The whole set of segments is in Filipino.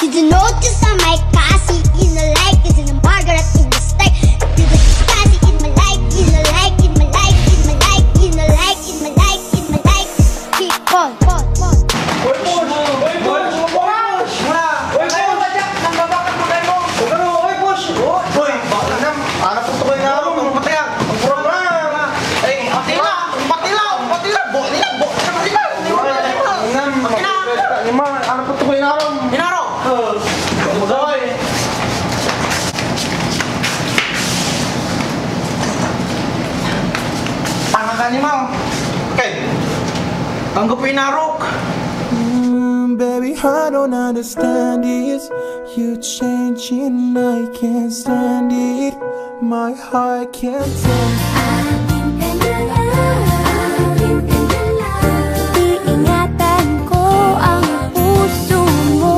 Did you notice I might Cassie in the like is in the Margaret in the steak? Did you Cassie in my like, in the like, in my like, in my like, in the like, in my like, in my like? Keep on. Tanggapin narok. Baby, I don't understand this. You changing, I can't stand it. My heart can't stand it. Iingatan ko ang puso mo.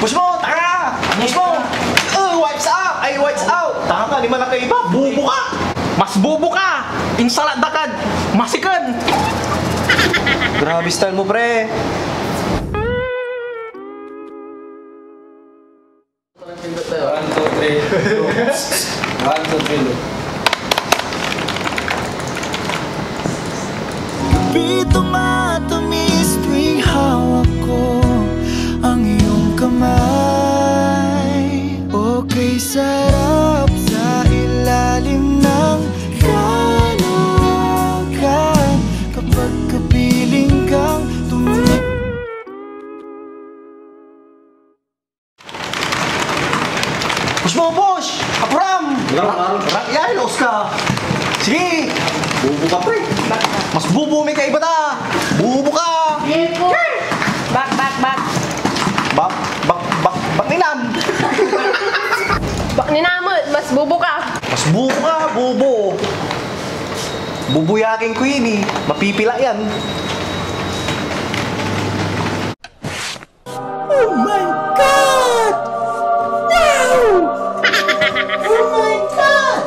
Push mo, tara! Push mo! Wipes up! Ay, wipes out! Tanga ka, di man nakaiba. Bubo ka! Mas bubo ka! Insalada ka! Masikan! Grabe style mo, pre! 1, 2, 3. Pito matamis tuwing hawak ko ang iyong kamay. Okay, sarap sa ilalim ng kalawakan kapag kapiling kang tumingin. Push mo, push! Kapuram! Yan, los ka! Sige! Bubo ka, pre! Mas bubo may kaiba ta! Bubo ka! Back. Bak ninam! Bak ni namod, mas bubo ka. Mas bubo ka, bubo! Bubuyakin ko yun eh. Mapipila yan. Oh my God! Wow! Oh my God!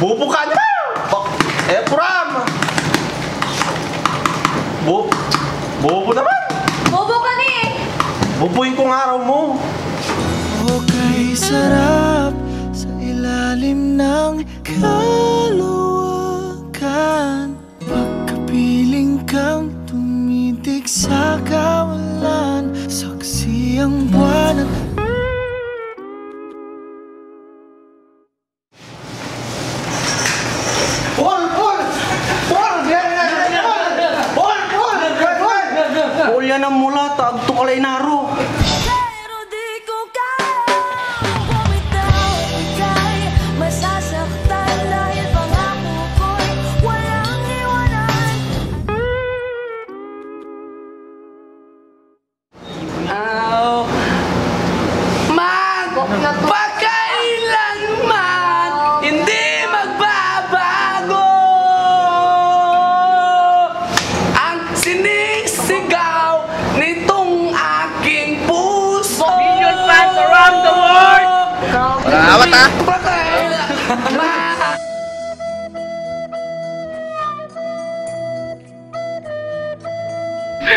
Bubo ka na! Puram! Bobo naman! Bobo ka ni eh. Bubuin kong araw mo! Okay, sarap sa ilalim ng kalawakan pagkapiling kang tumitig sa kawalan. Saksi ang buwan at yan ang mula, taag to kalay naro. Pero di ko kaya bumitaw, ika'y masasaktan dahil pangako ko'y walang iwanan. Pagkailanman hindi magbabago ang sinisigaw nitong aking puso. Million fans around the world. Awat ah.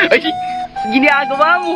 Ay, ginagawa mo.